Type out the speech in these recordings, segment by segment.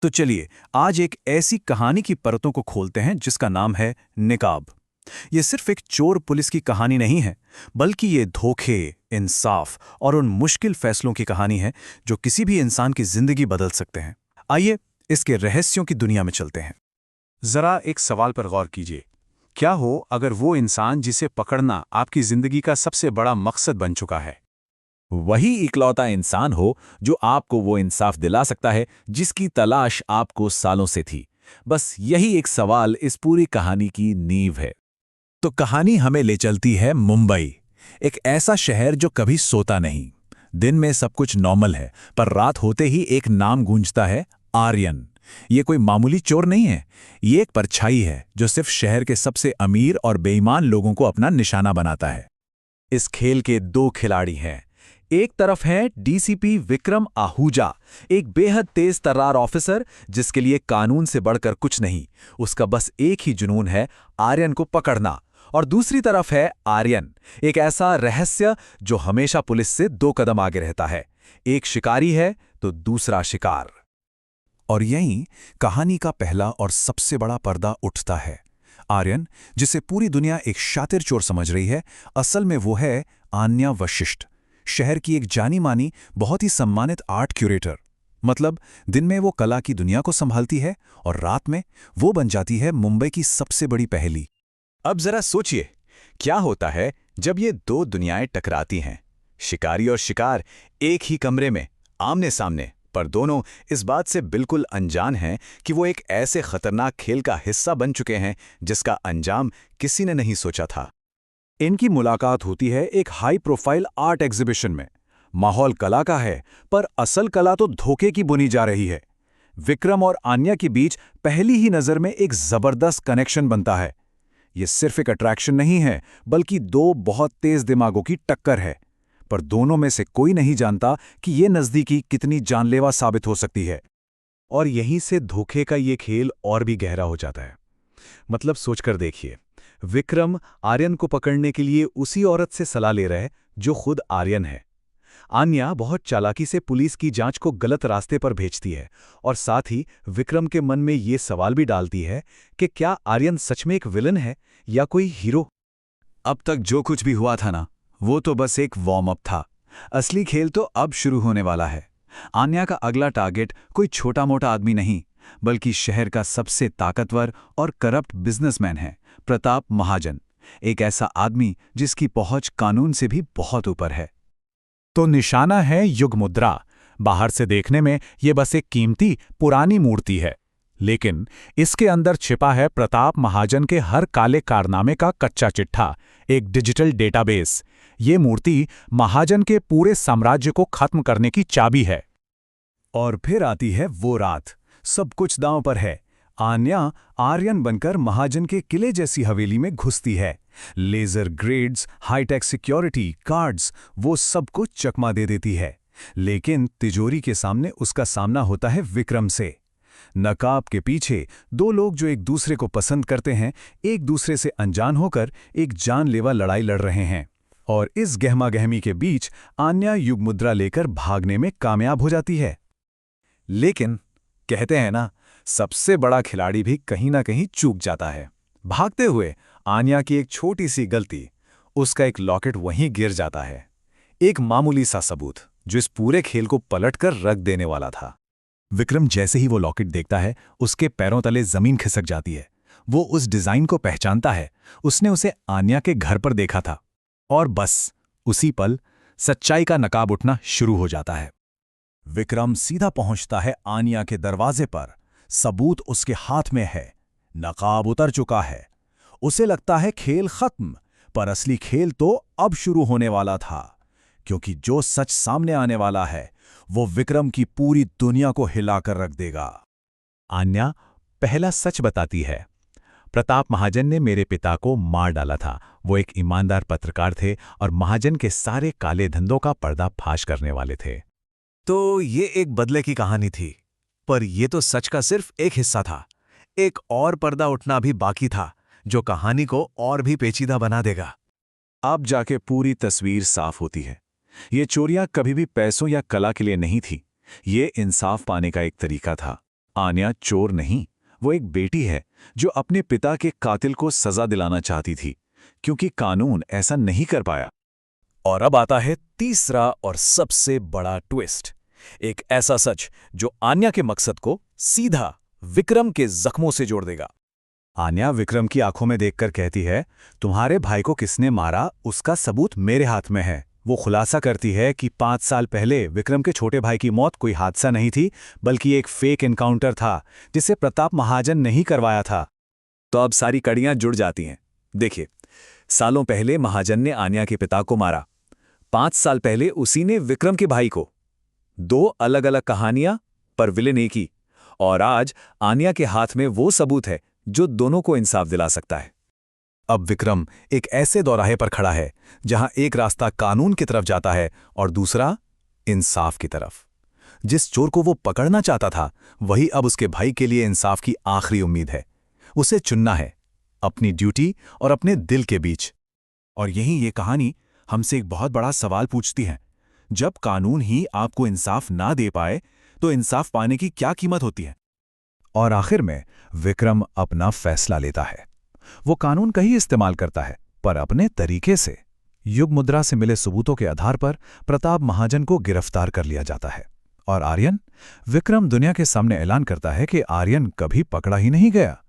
तो चलिए आज एक ऐसी कहानी की परतों को खोलते हैं जिसका नाम है निकाब। ये सिर्फ एक चोर पुलिस की कहानी नहीं है, बल्कि ये धोखे, इंसाफ और उन मुश्किल फैसलों की कहानी है जो किसी भी इंसान की जिंदगी बदल सकते हैं। आइए इसके रहस्यों की दुनिया में चलते हैं। जरा एक सवाल पर गौर कीजिए। क्या हो अगर वो इंसान जिसे पकड़ना आपकी जिंदगी का सबसे बड़ा मकसद बन चुका है? वही इकलौता इंसान हो जो आपको वो इंसाफ दिला सकता है जिसकी तलाश आपको सालों से थी। बस यही एक सवाल इस पूरी कहानी की नींव है। तो कहानी हमें ले चलती है मुंबई, एक ऐसा शहर जो कभी सोता नहीं। दिन में सब कुछ नॉर्मल है, पर रात होते ही एक नाम गूंजता है, आर्यन। ये कोई मामूली चोर नहीं है, ये एक परछाई है जो सिर्फ शहर के सबसे अमीर और बेईमान लोगों को अपना निशाना बनाता है। इस खेल के दो खिलाड़ी हैं। एक तरफ है डीसीपी विक्रम आहूजा, एक बेहद तेज तर्रार ऑफिसर जिसके लिए कानून से बढ़कर कुछ नहीं, उसका बस एक ही जुनून है, आर्यन को पकड़ना। और दूसरी तरफ है आर्यन, एक ऐसा रहस्य जो हमेशा पुलिस से 2 कदम आगे रहता है। एक शिकारी है तो दूसरा शिकार। और यहीं कहानी का पहला और सबसे बड़ा पर्दा उठता है। आर्यन, जिसे पूरी दुनिया एक शातिर चोर समझ रही है, असल में वो है आन्या वशिष्ठ, शहर की एक जानी मानी, बहुत ही सम्मानित आर्ट क्यूरेटर। मतलब दिन में वो कला की दुनिया को संभालती है और रात में वो बन जाती है मुंबई की सबसे बड़ी पहेली। अब जरा सोचिए, क्या होता है जब ये 2 दुनियाएं टकराती हैं? शिकारी और शिकार एक ही कमरे में, आमने सामने, पर दोनों इस बात से बिल्कुल अनजान हैं कि वो एक ऐसे खतरनाक खेल का हिस्सा बन चुके हैं जिसका अंजाम किसी ने नहीं सोचा था। इनकी मुलाकात होती है एक हाई प्रोफाइल आर्ट एग्जीबिशन में। माहौल कला का है, पर असल कला तो धोखे की बुनी जा रही है। विक्रम और आन्या के बीच पहली ही नज़र में एक जबरदस्त कनेक्शन बनता है। ये सिर्फ एक अट्रैक्शन नहीं है, बल्कि 2 बहुत तेज दिमागों की टक्कर है। पर दोनों में से कोई नहीं जानता कि ये नज़दीकी कितनी जानलेवा साबित हो सकती है। और यहीं से धोखे का ये खेल और भी गहरा हो जाता है। मतलब सोचकर देखिए, विक्रम आर्यन को पकड़ने के लिए उसी औरत से सलाह ले रहा है जो खुद आर्यन है। आन्या बहुत चालाकी से पुलिस की जांच को गलत रास्ते पर भेजती है, और साथ ही विक्रम के मन में ये सवाल भी डालती है कि क्या आर्यन सच में एक विलन है या कोई हीरो। अब तक जो कुछ भी हुआ था ना, वो तो बस एक वार्म अप था। असली खेल तो अब शुरू होने वाला है। आन्या का अगला टारगेट कोई छोटा मोटा आदमी नहीं, बल्कि शहर का सबसे ताकतवर और करप्ट बिजनेसमैन है, प्रताप महाजन। एक ऐसा आदमी जिसकी पहुंच कानून से भी बहुत ऊपर है। तो निशाना है युग मुद्रा। बाहर से देखने में ये बस एक कीमती पुरानी मूर्ति है, लेकिन इसके अंदर छिपा है प्रताप महाजन के हर काले कारनामे का कच्चा चिट्ठा, एक डिजिटल डेटाबेस। ये मूर्ति महाजन के पूरे साम्राज्य को खत्म करने की चाबी है। और फिर आती है वो रात, सब कुछ दांव पर है। आन्या आर्यन बनकर महाजन के किले जैसी हवेली में घुसती है। Laser grades, high tech security, cards, वो सब कुछ चकमा दे देती है। लेकिन तिजोरी के सामने उसका सामना होता है विक्रम से। नकाब के पीछे 2 लोग जो एक दूसरे को पसंद करते हैं, एक दूसरे से अनजान होकर एक जानलेवा लड़ाई लड़ रहे हैं। और इस गहमागहमी के बीच आन्या युग मुद्रा लेकर भागने में कामयाब हो जाती है। लेकिन कहते हैं ना, सबसे बड़ा खिलाड़ी भी कहीं ना कहीं चूक जाता है। भागते हुए आन्या की एक छोटी सी गलती, उसका एक लॉकेट वहीं गिर जाता है। एक मामूली सा सबूत जो इस पूरे खेल को पलटकर रख देने वाला था। विक्रम जैसे ही वो लॉकेट देखता है, उसके पैरों तले जमीन खिसक जाती है। वो उस डिजाइन को पहचानता है, उसने उसे आन्या के घर पर देखा था। और बस उसी पल सच्चाई का नकाब उठना शुरू हो जाता है। विक्रम सीधा पहुंचता है आन्या के दरवाजे पर। सबूत उसके हाथ में है, नकाब उतर चुका है। उसे लगता है खेल खत्म, पर असली खेल तो अब शुरू होने वाला था, क्योंकि जो सच सामने आने वाला है वो विक्रम की पूरी दुनिया को हिलाकर रख देगा। आन्या पहला सच बताती है, प्रताप महाजन ने मेरे पिता को मार डाला था। वो एक ईमानदार पत्रकार थे और महाजन के सारे काले धंधों का पर्दाफाश करने वाले थे। तो ये एक बदले की कहानी थी, पर यह तो सच का सिर्फ एक हिस्सा था। एक और पर्दा उठना भी बाकी था, जो कहानी को और भी पेचीदा बना देगा। अब जाके पूरी तस्वीर साफ होती है। ये चोरियां कभी भी पैसों या कला के लिए नहीं थी, ये इंसाफ पाने का एक तरीका था। आन्या चोर नहीं, वो एक बेटी है जो अपने पिता के कातिल को सजा दिलाना चाहती थी, क्योंकि कानून ऐसा नहीं कर पाया। और अब आता है तीसरा और सबसे बड़ा ट्विस्ट, एक ऐसा सच जो आन्या के मकसद को सीधा विक्रम के जख्मों से जोड़ देगा। आन्या विक्रम की आंखों में देखकर कहती है, तुम्हारे भाई को किसने मारा उसका सबूत मेरे हाथ में है। वो खुलासा करती है कि 5 साल पहले विक्रम के छोटे भाई की मौत कोई हादसा नहीं थी, बल्कि एक फेक एनकाउंटर था जिसे प्रताप महाजन ने ही करवाया था। तो अब सारी कड़ियां जुड़ जाती हैं। देखिए, सालों पहले महाजन ने आन्या के पिता को मारा, 5 साल पहले उसी ने विक्रम के भाई को। 2 अलग अलग कहानियां, पर विलेन एक ही। और आज आन्या के हाथ में वो सबूत है जो दोनों को इंसाफ दिला सकता है। अब विक्रम एक ऐसे दौराहे पर खड़ा है जहां एक रास्ता कानून की तरफ जाता है और दूसरा इंसाफ की तरफ। जिस चोर को वो पकड़ना चाहता था, वही अब उसके भाई के लिए इंसाफ की आखिरी उम्मीद है। उसे चुनना है अपनी ड्यूटी और अपने दिल के बीच। और यहीं ये कहानी हमसे एक बहुत बड़ा सवाल पूछती है, जब कानून ही आपको इंसाफ ना दे पाए तो इंसाफ पाने की क्या कीमत होती है? और आखिर में विक्रम अपना फैसला लेता है। वो कानून का ही इस्तेमाल करता है, पर अपने तरीके से। युग मुद्रा से मिले सबूतों के आधार पर प्रताप महाजन को गिरफ्तार कर लिया जाता है। और आर्यन? विक्रम दुनिया के सामने ऐलान करता है कि आर्यन कभी पकड़ा ही नहीं गया।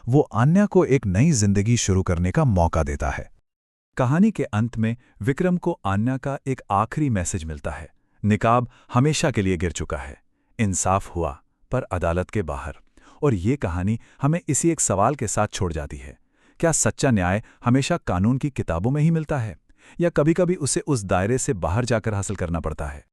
वो आन्या को एक नई जिंदगी शुरू करने का मौका देता है। कहानी के अंत में विक्रम को आन्या का एक आखिरी मैसेज मिलता है। निकाब हमेशा के लिए गिर चुका है, इंसाफ हुआ, पर अदालत के बाहर। और ये कहानी हमें इसी एक सवाल के साथ छोड़ जाती है, क्या सच्चा न्याय हमेशा कानून की किताबों में ही मिलता है, या कभी-कभी उसे उस दायरे से बाहर जाकर हासिल करना पड़ता है?